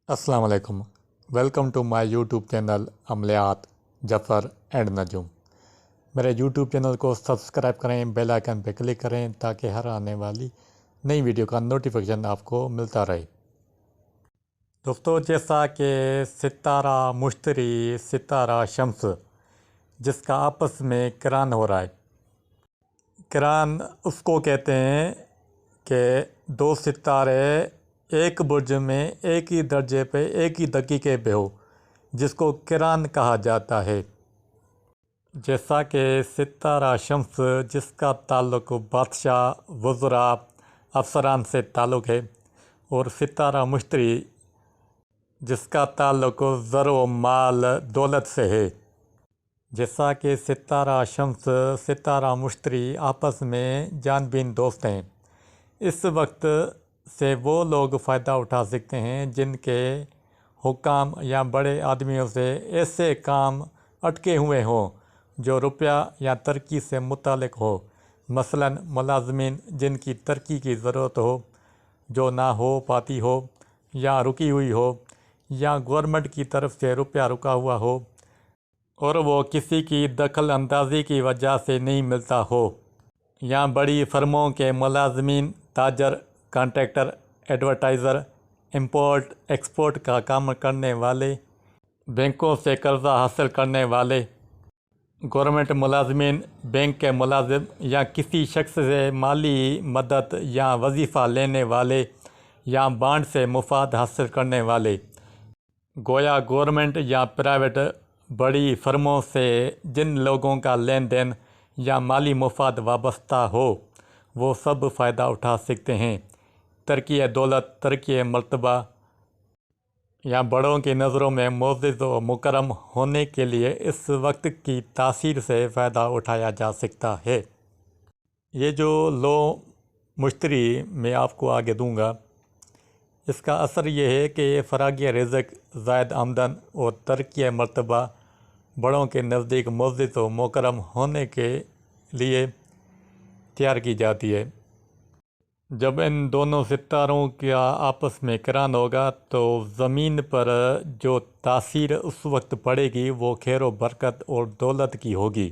अस्सलाम वालेकुम। Welcome to my YouTube channel Amliyat Zafar and Najoom. मेरे यूट्यूब चैनल को सब्सक्राइब करें, बेल आइकन पर क्लिक करें ताकि हर आने वाली नई वीडियो का नोटिफिकेशन आपको मिलता रहे। दोस्तों, जैसा कि सितारा मुश्तरी, सितारा शम्स जिसका आपस में किरान हो रहा है, किरान उसको कहते हैं कि दो सितारे एक बुर्ज में एक ही दर्जे पे एक ही दकीके पे हो, जिसको किरान कहा जाता है। जैसा कि सितारा शम्स जिसका ताल्लुक़ बादशाह, वज़रा, अफसरान से ताल्लुक़ है, और सितारा मुश्तरी जिसका ताल्लुक़ ज़र माल दौलत से है। जैसा कि सितारा शम्स, सितारा मुश्तरी आपस में जानबीन दोस्त हैं। इस वक्त से वो लोग फ़ायदा उठा सकते हैं जिनके हुकाम या बड़े आदमियों से ऐसे काम अटके हुए हों जो रुपया या तरक्की से मुतालिक हो। मसलन मुलाज़मीन जिनकी तरक्की की ज़रूरत हो, जो ना हो पाती हो या रुकी हुई हो, या गवर्नमेंट की तरफ से रुपया रुका हुआ हो और वो किसी की दखल अंदाज़ी की वजह से नहीं मिलता हो, या बड़ी फर्मों के मुलाज़मीन, ताजर, कॉन्ट्रैक्टर, एडवर्टाइज़र, इंपोर्ट एक्सपोर्ट का काम करने वाले, बैंकों से कर्ज़ा हासिल करने वाले, गवर्नमेंट मुलाज़मीन, बैंक के मुलाजिम, या किसी शख्स से माली मदद या वजीफ़ा लेने वाले, या बांड से मुफाद हासिल करने वाले। गोया गवर्नमेंट या प्राइवेट बड़ी फर्मों से जिन लोगों का लेन देन या माली मुफाद वाबस्ता हो, वो सब फ़ायदा उठा सकते हैं। तरक्की दौलत, तरक्की मर्तबा या बड़ों की नज़रों में मोअज़्ज़ज़ व मुकर्रम होने के लिए इस वक्त की तासीर से फ़ायदा उठाया जा सकता है। ये जो लो मुश्तरी मैं आपको आगे दूंगा, इसका असर ये है कि फ़रागी रिज़्क़, ज़ायद आमदन और तरक्की मर्तबा बड़ों के नज़दीक मोअज़्ज़ज़ व मुकर्रम होने के लिए तैयार की जाती है। जब इन दोनों सितारों का आपस में किरान होगा तो ज़मीन पर जो तासीर उस वक्त पड़ेगी वो खैर व बरकत और दौलत की होगी।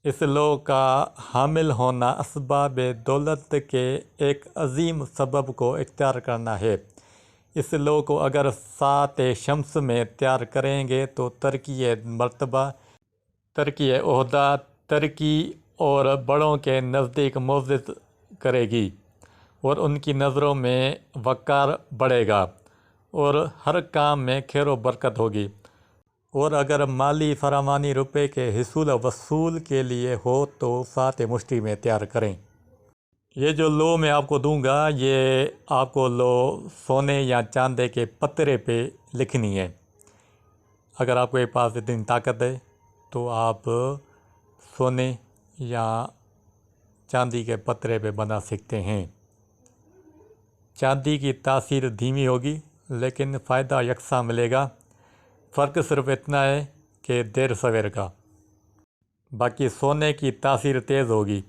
इस लो का हामिल होना असबाब दौलत के एक अजीम सबब को इख्तियार करना है। इस लो को अगर सात शम्स में तैयार करेंगे तो तरक्की मर्तबा, तरक्की ओहदा, तरक्की और बड़ों के नज़दीक मोअज़्ज़ज़ करेगी और उनकी नज़रों में वक़ार बढ़ेगा और हर काम में खैर व बरकत होगी। और अगर माली फरामानी रुपए के हिसूल वसूल के लिए हो तो सात मुश्ती में तैयार करें। ये जो लो मैं आपको दूंगा, ये आपको लो सोने या चांदी के पत्रे पे लिखनी है। अगर आपके पास इतनी ताकत है तो आप सोने या चांदी के पत्रे पे बना सकते हैं। चांदी की तासीर धीमी होगी लेकिन फ़ायदा यकसा मिलेगा। फ़र्क सिर्फ इतना है कि देर सवेर का। बाकी सोने की तासीर तेज़ होगी।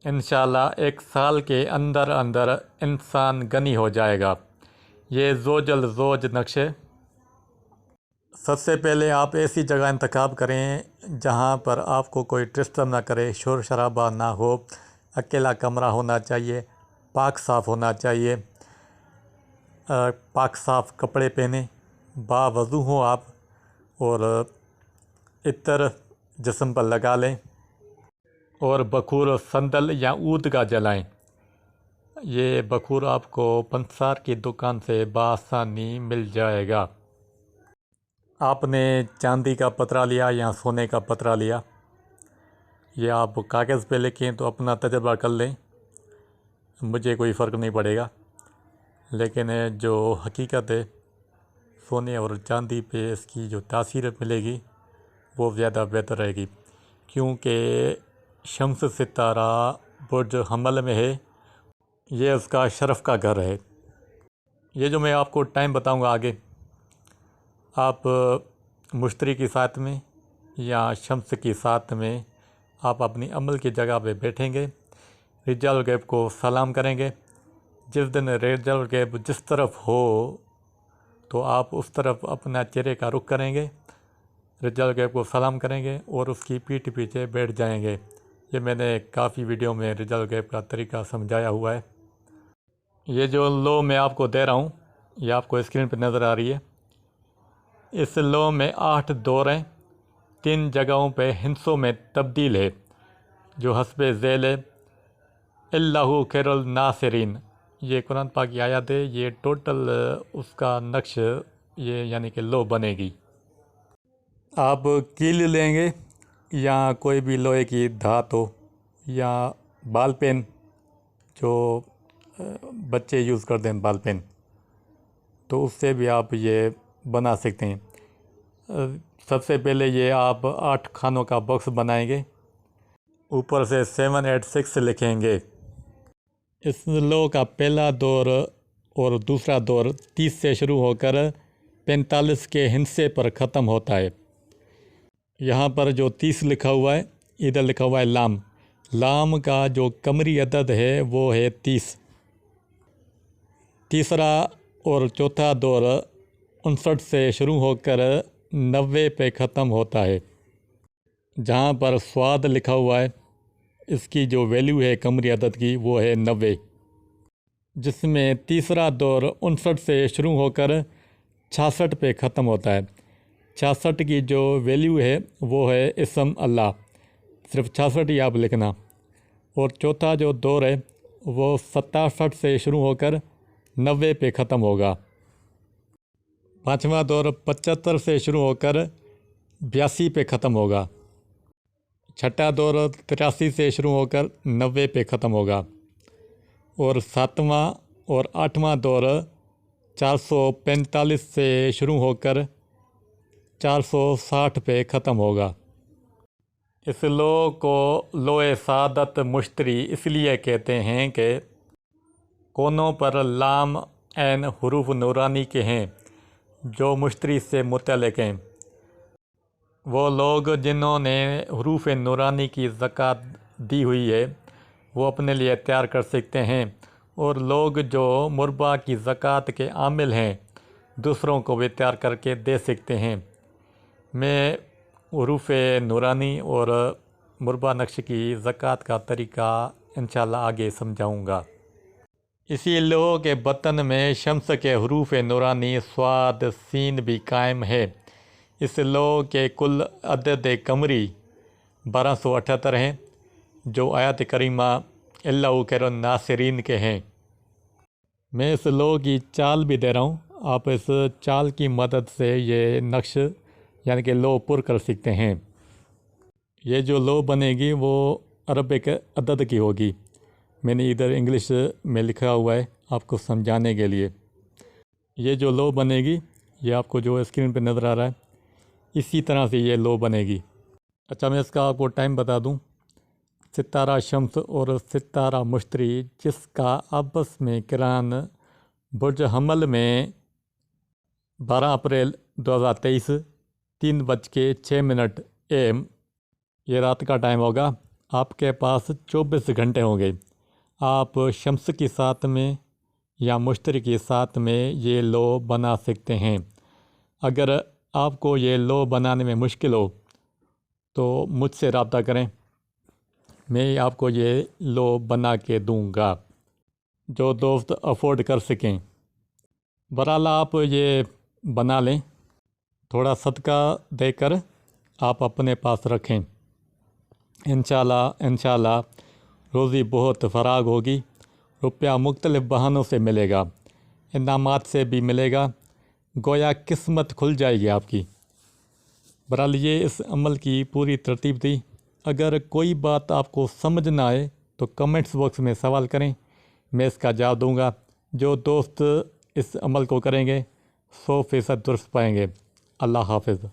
इंशाअल्लाह एक साल के अंदर अंदर इंसान गनी हो जाएगा। ये ज़ोजल ज़ोज नक्शे। सबसे पहले आप ऐसी जगह इंतखाब करें जहाँ पर आपको कोई डिस्टर्ब ना करे, शोर शराबा ना हो, अकेला कमरा होना चाहिए, पाक साफ़ होना चाहिए, पाक साफ़ कपड़े पहने, बावज़ू हो आप, और इत्र जिस्म पर लगा लें और बखूर संदल या ऊद का जलाएं। ये बखूर आपको पंसार की दुकान से बआसानी मिल जाएगा। आपने चांदी का पतरा लिया या सोने का पतरा लिया, ये आप कागज़ पे लिखें तो अपना तजर्बा कर लें, मुझे कोई फ़र्क नहीं पड़ेगा। लेकिन जो हकीकत है, सोने और चांदी पे इसकी जो तासीर मिलेगी वो ज़्यादा बेहतर रहेगी, क्योंकि शम्स सितारा बुर्ज हमल में है, ये उसका शरफ़ का घर है। ये जो मैं आपको टाइम बताऊंगा आगे, आप मुश्तरी की साथ में या शम्स की साथ में आप अपनी अमल की जगह पे बैठेंगे, रिजाल गैब को सलाम करेंगे। जिस दिन रिजाल गैब जिस तरफ हो تو آپ اس طرف اپنا چہرے کا رخ کریں گے، رجال الغیب کو سلام کریں گے اور اس کی پیٹھ پیچھے بیٹھ جائیں گے۔ یہ میں نے کافی ویڈیو میں رجال الغیب کا طریقہ سمجھایا ہوا ہے۔ یہ جو لو میں آپ کو دے رہا ہوں، یہ آپ کو اسکرین پہ نظر آ رہی ہے۔ اس لو میں 8 دور ہیں، 3 جگہوں پہ ہندسوں میں تبدیل ہے جو حسب ذیل ہے۔ اللہ خیر الناصرین، یہ قرآن پاک کی آیات ہے۔ یہ ٹوٹل اس کا نقش یہ یعنی کہ لو بنے گی۔ آپ کیل لیں گے یا کوئی بھی لوہے کی دھات ہو یا بال پین، جو بچے یوز کرتے ہیں بال پین، تو اس سے بھی آپ یہ بنا سکتے ہیں۔ سب سے پہلے یہ آپ 8 خانوں کا باکس بنائیں گے، اوپر سے 786 لکھیں گے۔ اس لو کا پہلا دور اور دوسرا دور 30 سے شروع ہو کر 45 کے ہندسے پر ختم ہوتا ہے۔ یہاں پر جو 30 لکھا ہوا ہے، ادھر لکھا ہوا ہے لام۔ لام کا جو قمری عدد ہے وہ ہے 30۔ تیسرا اور چوتھا دور 59 سے شروع ہو کر 90 پہ ختم ہوتا ہے۔ جہاں پر سواد لکھا ہوا ہے، اس کی جو ویلیو ہے قمری عدد کی وہ ہے 90، جس میں تیسرا دور 59 سے شروع ہو کر 66 پہ ختم ہوتا ہے۔ 66 کی جو ویلیو ہے وہ ہے اسم اللہ، صرف 66 ہی آپ لکھنا۔ اور چوتھا جو دور ہے وہ 67 سے شروع ہو کر 90 پہ ختم ہوگا۔ پانچواں دور 75 سے شروع ہو کر 82 پہ ختم ہوگا۔ چھٹا دور 83 سے شروع ہو کر 90 پہ ختم ہوگا۔ اور ساتواں اور آٹھواں دور 445 سے شروع ہو کر 460 پہ ختم ہوگا۔ اس لو کو لوح سعادت مشتری اس لیے کہتے ہیں کہ کونوں پر لام عین حروف نورانی کے ہیں جو مشتری سے متعلق ہیں۔ وہ لوگ جنہوں نے حروف نورانی کی زکوٰۃ دی ہوئی ہے وہ اپنے لیے تیار کر سکتے ہیں، اور لوگ جو مربع کی زکوٰۃ کے عامل ہیں دوسروں کو بھی تیار کر کے دے سکتے ہیں۔ میں حروف نورانی اور مربع نقش کی زکوٰۃ کا طریقہ انشاءاللہ آگے سمجھاؤں گا۔ اسی لوح کے بطن میں شمس کے حروف نورانی صاد سین بھی قائم ہے۔ اس لوح کے کل عدد قمری 1278 ہیں جو آیات کریمہ اللہ خیر الناصرین کے ہیں۔ میں اس لوح کی چال بھی دے رہا ہوں، آپ اس چال کی مدد سے یہ نقش یعنی کہ لوح پر کر سکتے ہیں۔ یہ جو لوح بنے گی وہ عربک عدد کی ہوگی، میں نے ادھر انگلش میں لکھا ہوا ہے آپ کو سمجھانے کے لیے۔ یہ جو لوح بنے گی یہ آپ کو جو اسکرین پہ نظر آ رہا ہے اسی طرح سے یہ لوح بنے گی۔ اچھا، میں اس کا آپ کو ٹائم بتا دوں۔ ستارہ شمس اور ستارہ مشتری جس کا آپس میں قران برج حمل میں 12 اپریل 2023 3:06 AM یہ رات کا ٹائم ہوگا۔ آپ کے پاس 24 گھنٹے ہوں گے۔ آپ شمس کی ساتھ میں یا مشتری کی ساتھ میں یہ لوح بنا سکتے ہیں۔ اگر آپ کو یہ لوح بنانے میں مشکل ہو تو مجھ سے رابطہ کریں، میں آپ کو یہ لوح بنا کے دوں گا جو دوست افورڈ کر سکیں۔ بہرحال آپ یہ بنا لیں، تھوڑا صدقہ دے کر آپ اپنے پاس رکھیں۔ انشاءاللہ روزی بہت فراغ ہوگی، روپیہ مختلف بہانوں سے ملے گا، انعامات سے بھی ملے گا، گویا قسمت کھل جائے گی آپ کی۔ بہرحال یہ اس عمل کی پوری ترتیب تھی۔ اگر کوئی بات آپ کو سمجھ نہ آئے تو کمنٹس باکس میں سوال کریں، میں اس کا جواب دوں گا۔ جو دوست اس عمل کو کریں گے 100% درست پائیں گے۔ اللہ حافظ۔